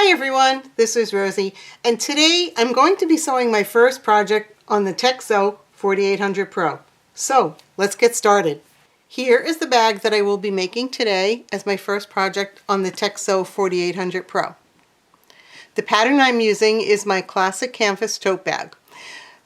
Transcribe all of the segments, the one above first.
Hi everyone, this is Rosie, and today I'm going to be sewing my first project on the Techsew 4800 Pro. So let's get started. Here is the bag that I will be making today as my first project on the Techsew 4800 Pro. The pattern I'm using is my classic canvas tote bag.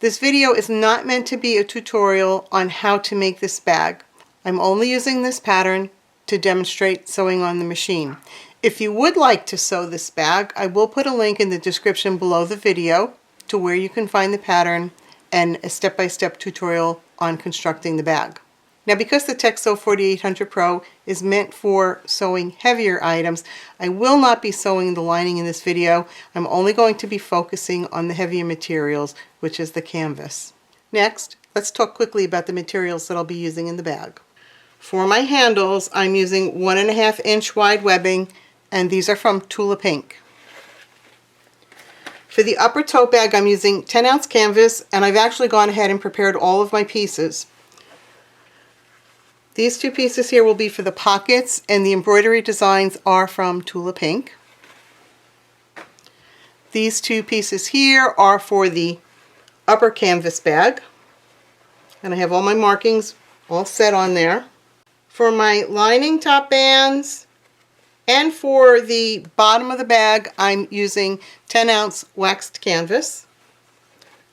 This video is not meant to be a tutorial on how to make this bag. I'm only using this pattern to demonstrate sewing on the machine. If you would like to sew this bag, I will put a link in the description below the video to where you can find the pattern and a step-by-step tutorial on constructing the bag. Now, because the Techsew 4800 Pro is meant for sewing heavier items, I will not be sewing the lining in this video. I'm only going to be focusing on the heavier materials, which is the canvas. Next, let's talk quickly about the materials that I'll be using in the bag. For my handles, I'm using 1.5 inch wide webbing, and these are from Tula Pink. For the upper tote bag, I'm using 10-ounce canvas, and I've actually gone ahead and prepared all of my pieces. These two pieces here will be for the pockets, and the embroidery designs are from Tula Pink. These two pieces here are for the upper canvas bag, and I have all my markings all set on there. For my lining top bands and for the bottom of the bag, I'm using 10-ounce waxed canvas.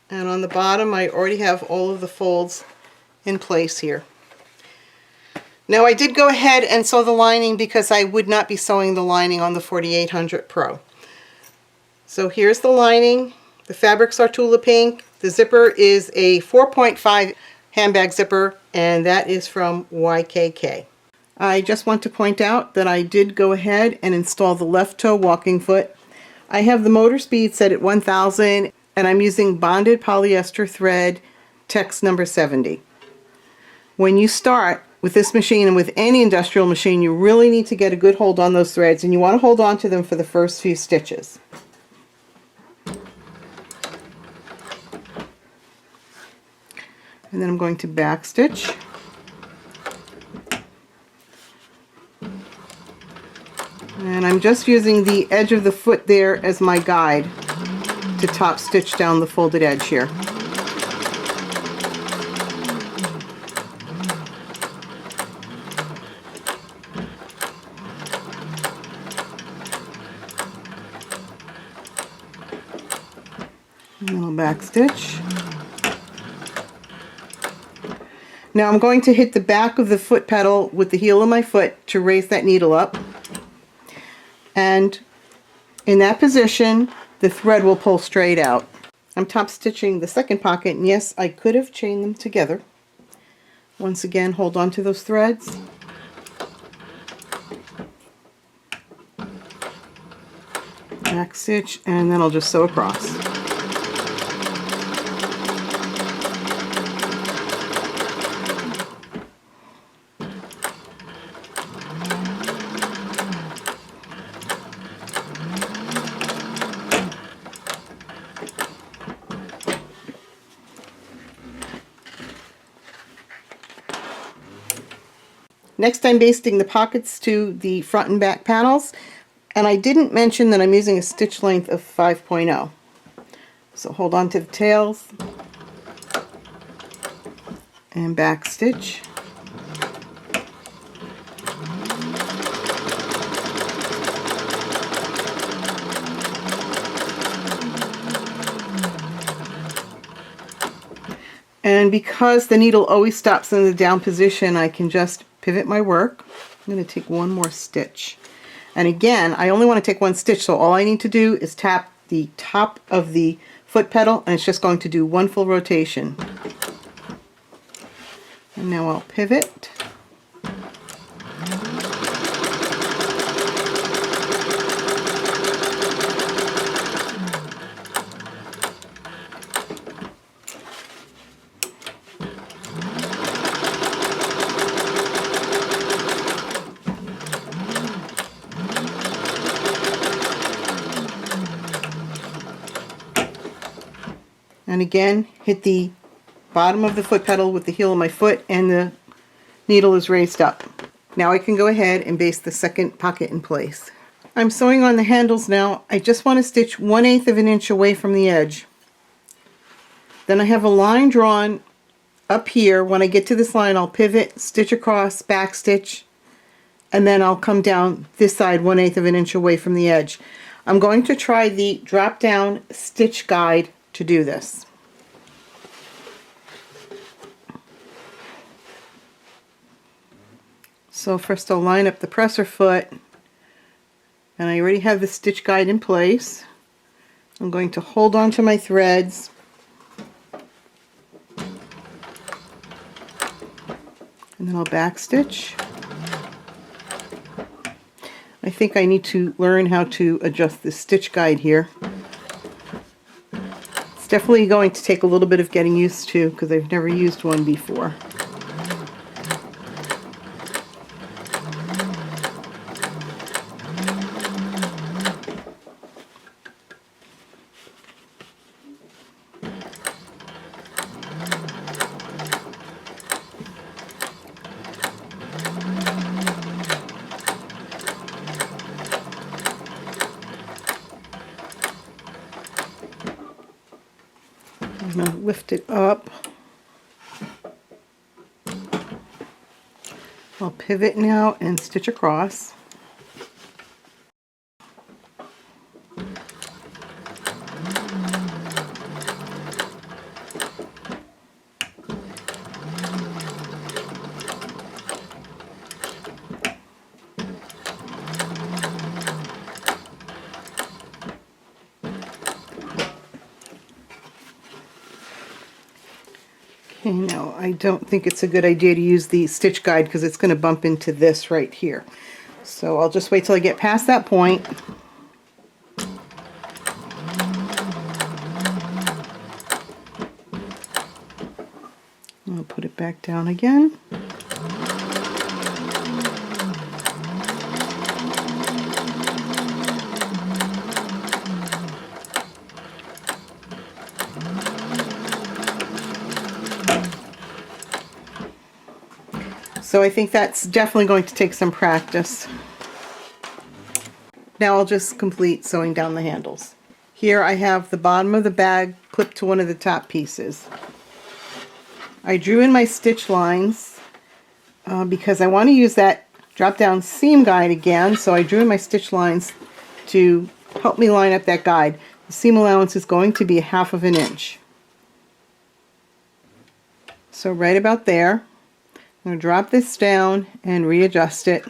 And on the bottom, I already have all of the folds in place here. Now, I did go ahead and sew the lining because I would not be sewing the lining on the 4800 Pro. So here's the lining. The fabrics are Tula Pink. The zipper is a 4.5 handbag zipper, and that is from YKK. I just want to point out that I did go ahead and install the left toe walking foot. I have the motor speed set at 1000, and I'm using bonded polyester thread Tex number 70. When you start with this machine and with any industrial machine, you really need to get a good hold on those threads, and you want to hold on to them for the first few stitches. And then I'm going to back stitch. And I'm just using the edge of the foot there as my guide to top stitch down the folded edge here. And then I'll back stitch. Now I'm going to hit the back of the foot pedal with the heel of my foot to raise that needle up. And in that position, the thread will pull straight out. I'm top stitching the second pocket, and yes, I could have chained them together. Once again, hold on to those threads. Back stitch, and then I'll just sew across. Next, I'm basting the pockets to the front and back panels, and I didn't mention that I'm using a stitch length of 5.0. So hold on to the tails and back stitch. And because the needle always stops in the down position, I can just pivot my work. I'm going to take one more stitch. And again, I only want to take one stitch, so all I need to do is tap the top of the foot pedal, and it's just going to do one full rotation. And now I'll pivot. And again, hit the bottom of the foot pedal with the heel of my foot, and the needle is raised up. Now I can go ahead and baste the second pocket in place. I'm sewing on the handles now. I just want to stitch 1/8 of an inch away from the edge. Then I have a line drawn up here. When I get to this line, I'll pivot, stitch across, back stitch, and then I'll come down this side 1/8 of an inch away from the edge. I'm going to try the drop down stitch guide to do this. So first I'll line up the presser foot, and I already have the stitch guide in place. I'm going to hold on to my threads and then I'll back stitch. I think I need to learn how to adjust the stitch guide here. It's definitely going to take a little bit of getting used to because I've never used one before. I'm going to lift it up. I'll pivot now and stitch across. Okay, now I don't think it's a good idea to use the stitch guide because it's going to bump into this right here. So I'll just wait till I get past that point. I'll put it back down again. So I think that's definitely going to take some practice. Now I'll just complete sewing down the handles. Here I have the bottom of the bag clipped to one of the top pieces. I drew in my stitch lines because I want to use that drop down seam guide again, so I drew in my stitch lines to help me line up that guide. The seam allowance is going to be 1/2 of an inch. So right about there. I'm going to drop this down and readjust it.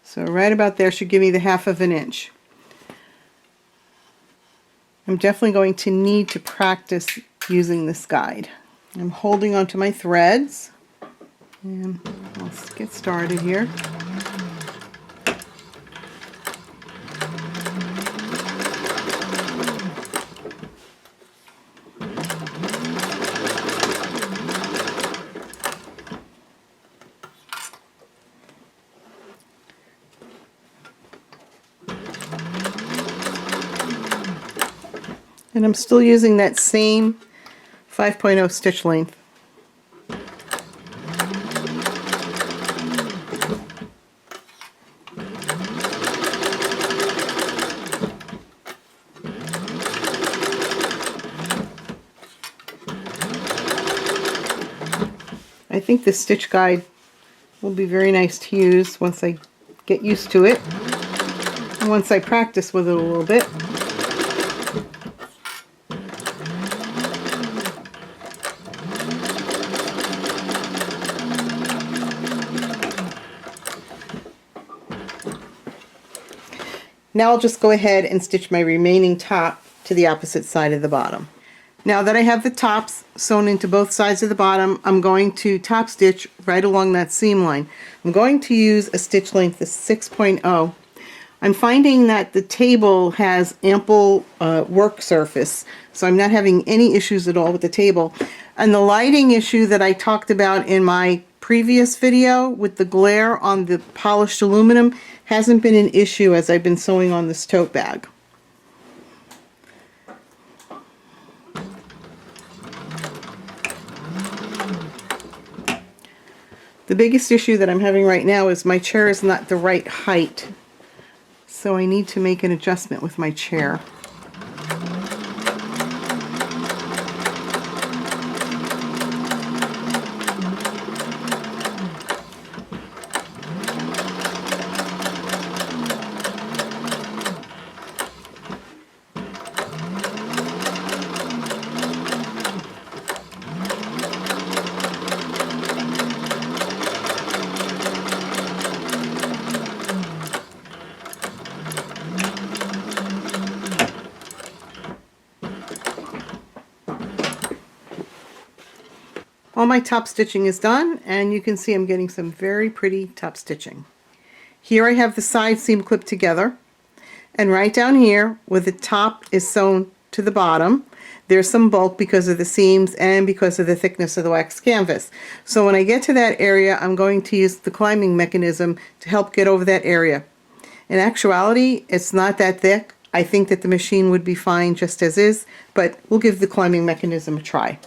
So right about there should give me the 1/2 of an inch. I'm definitely going to need to practice using this guide. I'm holding onto my threads, and let's get started here. And I'm still using that same 5.0 stitch length. I think the stitch guide will be very nice to use once I get used to it, and once I practice with it a little bit. Now I'll just go ahead and stitch my remaining top to the opposite side of the bottom. Now that I have the tops sewn into both sides of the bottom, I'm going to top stitch right along that seam line. I'm going to use a stitch length of 6.0. I'm finding that the table has ample work surface, so I'm not having any issues at all with the table. And the lighting issue that I talked about in my previous video with the glare on the polished aluminum hasn't been an issue as I've been sewing on this tote bag. The biggest issue that I'm having right now is my chair is not the right height, so I need to make an adjustment with my chair. All my top stitching is done, and you can see I'm getting some very pretty top stitching. Here I have the side seam clipped together, and right down here where the top is sewn to the bottom, there's some bulk because of the seams and because of the thickness of the wax canvas. So when I get to that area, I'm going to use the climbing mechanism to help get over that area. In actuality, it's not that thick. I think that the machine would be fine just as is, but we'll give the climbing mechanism a try.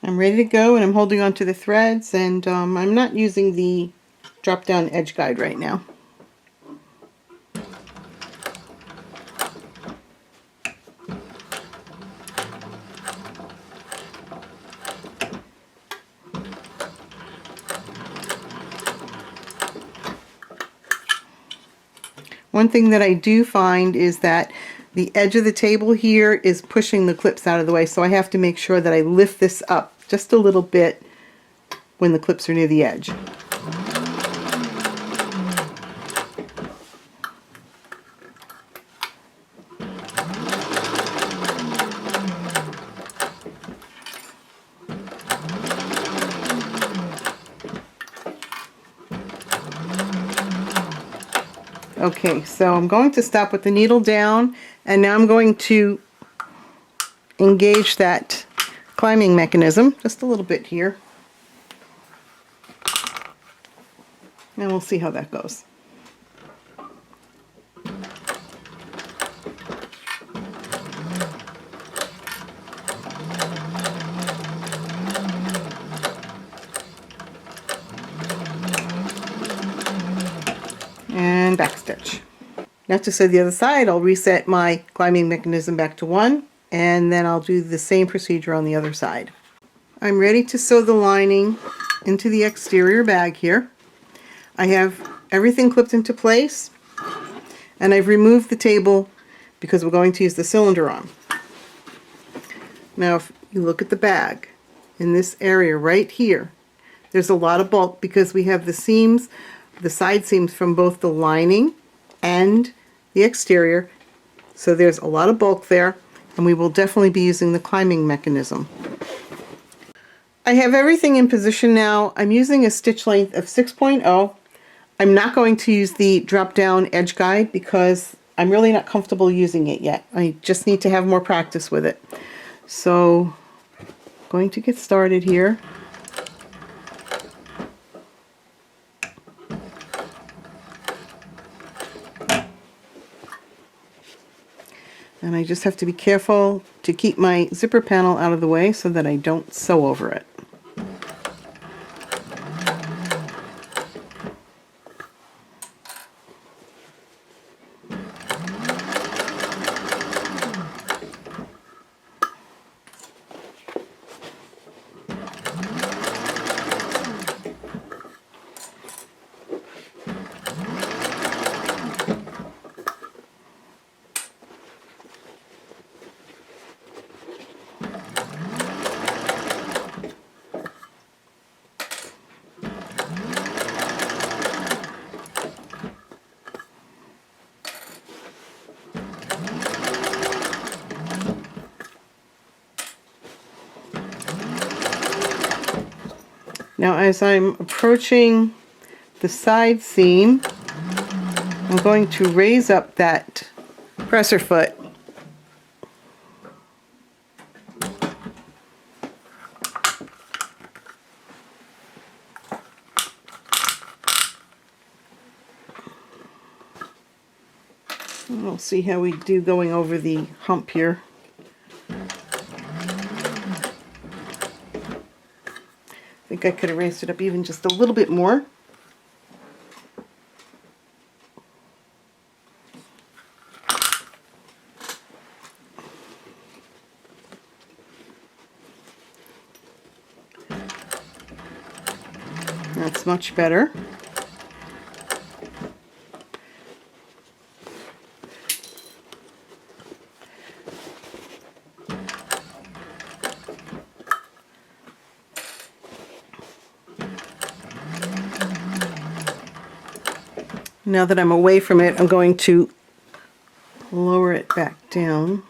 I'm ready to go, and I'm holding on to the threads, and I'm not using the drop down edge guide right now. One thing that I do find is that the edge of the table here is pushing the clips out of the way, so I have to make sure that I lift this up just a little bit when the clips are near the edge. Okay, so I'm going to stop with the needle down, and now I'm going to engage that climbing mechanism just a little bit here, and we'll see how that goes. And backstitch. Now to sew the other side, I'll reset my climbing mechanism back to 1, and then I'll do the same procedure on the other side. I'm ready to sew the lining into the exterior bag here. I have everything clipped into place, and I've removed the table because we're going to use the cylinder arm. Now if you look at the bag, in this area right here, there's a lot of bulk because we have the seams, the side seams from both the lining and the exterior, so there's a lot of bulk there, and we will definitely be using the climbing mechanism. I have everything in position now. I'm using a stitch length of 6.0. I'm not going to use the drop down edge guide because I'm really not comfortable using it yet. I just need to have more practice with it. So I'm going to get started here. And I just have to be careful to keep my zipper panel out of the way so that I don't sew over it. Now as I'm approaching the side seam, I'm going to raise up that presser foot and we'll see how we do going over the hump here. I think I could have raised it up even just a little bit more. That's much better. Now that I'm away from it, I'm going to lower it back down.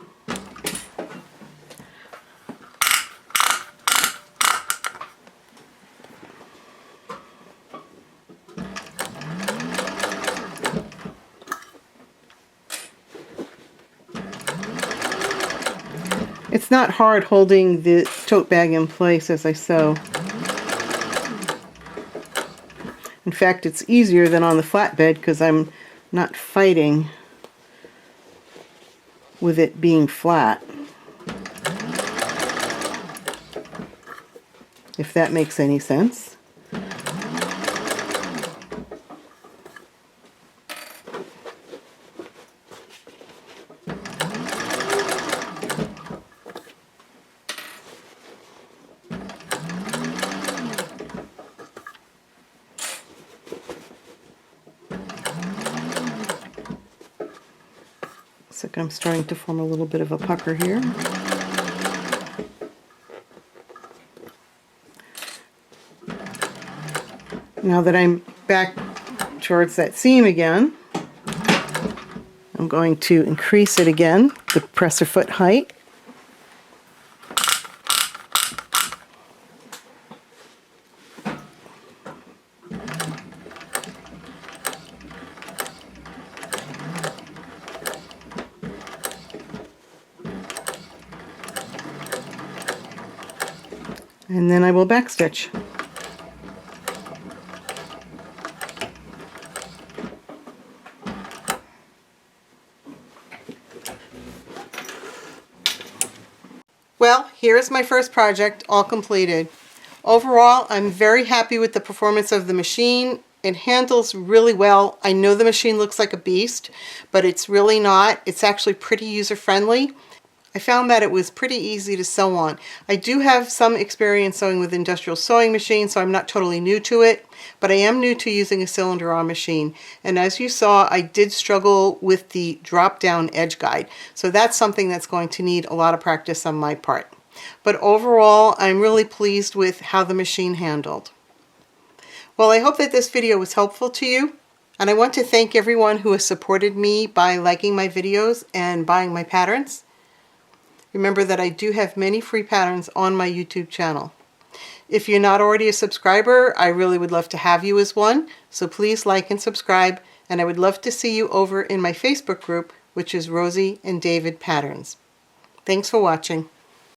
It's not hard holding the tote bag in place as I sew. In fact, it's easier than on the flatbed because I'm not fighting with it being flat, if that makes any sense. Looks like I'm starting to form a little bit of a pucker here. Now that I'm back towards that seam again, I'm going to increase it again, the presser foot height. And then I will backstitch. Well, here's my first project all completed. Overall, I'm very happy with the performance of the machine. It handles really well. I know the machine looks like a beast, but it's really not. It's actually pretty user-friendly. I found that it was pretty easy to sew on. I do have some experience sewing with industrial sewing machines, so I'm not totally new to it, but I am new to using a cylinder on machine. And as you saw, I did struggle with the drop-down edge guide, so that's something that's going to need a lot of practice on my part. But overall, I'm really pleased with how the machine handled. Well, I hope that this video was helpful to you, and I want to thank everyone who has supported me by liking my videos and buying my patterns. Remember that I do have many free patterns on my YouTube channel. If you're not already a subscriber, I really would love to have you as one, so please like and subscribe, and I would love to see you over in my Facebook group, which is Rosie and David Patterns. Thanks for watching.